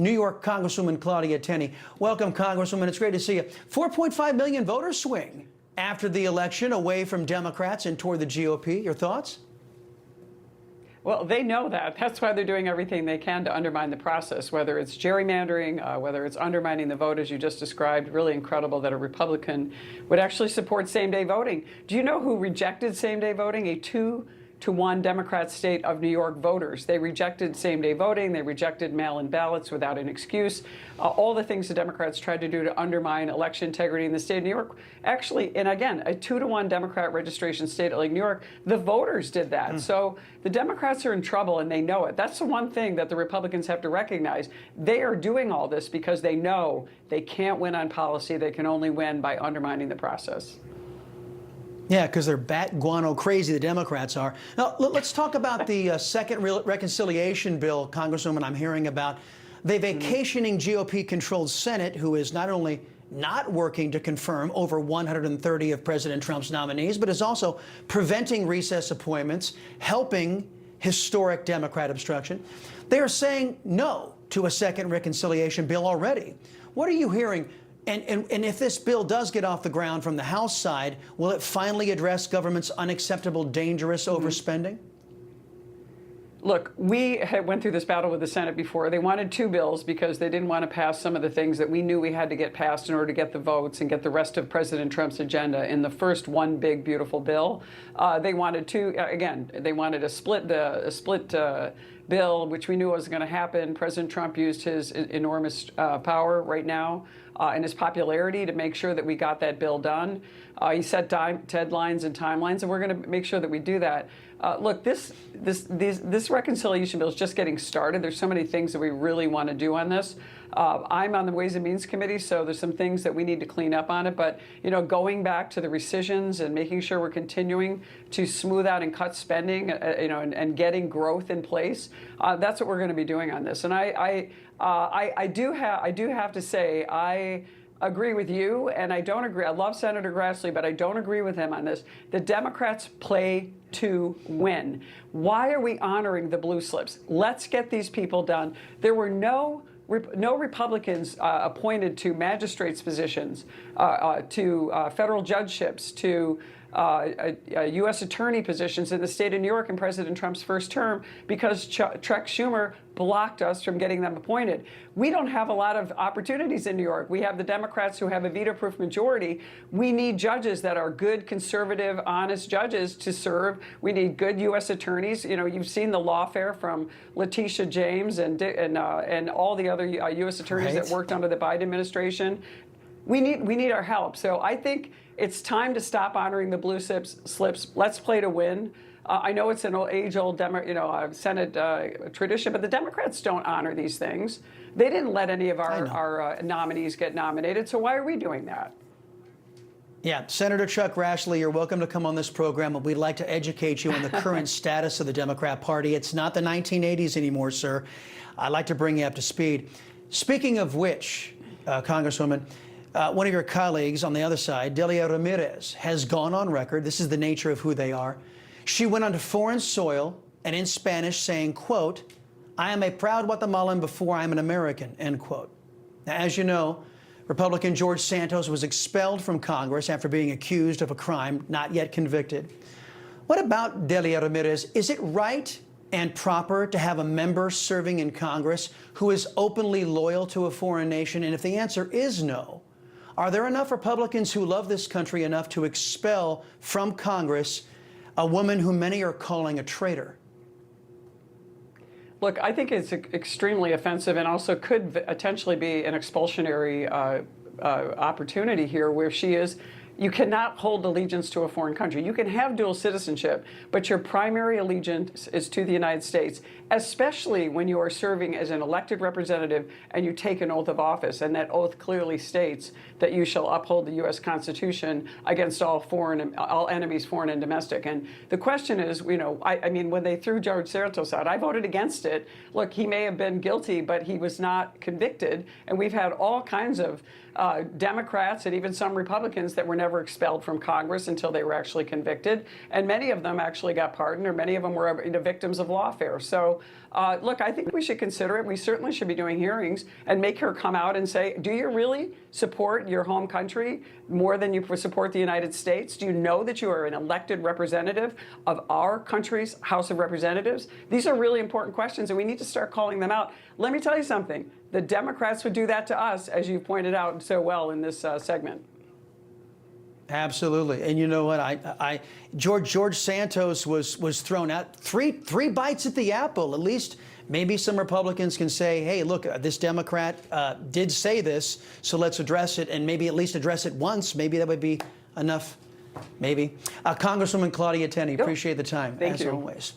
New York Congresswoman Claudia Tenney. Welcome, Congresswoman. It's great to see you. 4.5 million voter swing after the election away from Democrats and toward the GOP. Your thoughts? Well, they know that. That's why they're doing everything they can to undermine the process, whether it's gerrymandering, whether it's undermining the vote, as you just described. Really incredible that a Republican would actually support same-day voting. Do you know who rejected same-day voting? A 2-to-1 Democrat state of New York voters. They rejected same-day voting. They rejected mail-in ballots without an excuse. All the things the Democrats tried to do to undermine election integrity in the state of New York. Actually, and again, a 2-to-1 Democrat registration state like New York, the voters did that. So the Democrats are in trouble, and they know it. That's the one thing that the Republicans have to recognize. They are doing all this because they know they can't win on policy. They can only win by undermining the process. Yeah, because they're bat guano crazy, the Democrats are. Now, let's talk about the second reconciliation bill, Congresswoman, I'm hearing about. The vacationing GOP-controlled Senate, who is not only not working to confirm over 130 of President Trump's nominees, but is also preventing recess appointments, helping historic Democrat obstruction. They are saying no to a second reconciliation bill already. What are you hearing? And if this bill does get off the ground from the House side, will it finally address government's unacceptable, dangerous overspending? Look, we went through this battle with the Senate before. They wanted two bills because they didn't want to pass some of the things that we knew we had to get passed in order to get the votes and get the rest of President Trump's agenda in the first one big, beautiful bill. They wanted two, again, they wanted a split bill, which we knew was going to happen. President Trump used his enormous power right now and his popularity to make sure that we got that bill done. He set deadlines and timelines, and we're going to make sure that we do that. Look, this reconciliation bill is just getting started. There's so many things that we really want to do on this. I'm on the Ways and Means Committee, so there's some things that we need to clean up on it. But, you know, going back to the rescissions and making sure we're continuing to smooth out and cut spending, you know, and getting growth in place, that's what we're going to be doing on this. And I do have to say, I agree with you, and I don't agree. I love Senator Grassley, but I don't agree with him on this. The Democrats play to win. Why are we honoring the blue slips? Let's get these people done. There were no Republicans appointed to magistrates' positions, to federal judgeships, to U.S. attorney positions in the state of New York in President Trump's first term because Chuck Schumer blocked us from getting them appointed. We don't have a lot of opportunities in New York. We have the Democrats who have a veto-proof majority. We need judges that are good, conservative, honest judges to serve. We need good U.S. attorneys. You know, you've seen the lawfare from Letitia James and all the other U.S. attorneys that worked under the Biden administration. We need our help. So I think it's time to stop honoring the blue slips. Let's play to win. I know it's an age-old Senate tradition, but the Democrats don't honor these things. They didn't let any of our nominees get nominated, so why are we doing that? Yeah, Senator Chuck Grassley, you're welcome to come on this program, but we'd like to educate you on the current status of the Democrat Party. It's not the 1980s anymore, sir. I'd like to bring you up to speed. Speaking of which, Congresswoman, one of your colleagues on the other side, Delia Ramirez, has gone on record. This is the nature of who they are. She went onto foreign soil and in Spanish saying, quote, "I am a proud Guatemalan before I'm an American," end quote. Now, as you know, Republican George Santos was expelled from Congress after being accused of a crime not yet convicted. What about Delia Ramirez? Is it right and proper to have a member serving in Congress who is openly loyal to a foreign nation? And if the answer is no, are there enough Republicans who love this country enough to expel from Congress a woman who many are calling a traitor? Look, I think it's extremely offensive and also could potentially be an expulsionary opportunity here where she is. You cannot hold allegiance to a foreign country. You can have dual citizenship, but your primary allegiance is to the United States, especially when you are serving as an elected representative and you take an oath of office. And that oath clearly states that you shall uphold the U.S. Constitution against all enemies, foreign and domestic. And the question is, you know, I mean, when they threw George Santos out, I voted against it. Look, he may have been guilty, but he was not convicted. And we've had all kinds of Democrats and even some Republicans that were never expelled from Congress until they were actually convicted. And many of them actually got pardoned, or many of them were victims of lawfare. So So, look, I think we should consider it. We certainly should be doing hearings and make her come out and say, do you really support your home country more than you support the United States? Do you know that you are an elected representative of our country's House of Representatives? These are really important questions, and we need to start calling them out. Let me tell you something. The Democrats would do that to us, as you pointed out so well in this segment. Absolutely. And you know what? George Santos was thrown out. Three bites at the apple. At least maybe some Republicans can say, hey, look, this Democrat did say this, so let's address it, and maybe at least address it once. Maybe that would be enough. Maybe. Congresswoman Claudia Tenney, appreciate the time, Thank as you. always.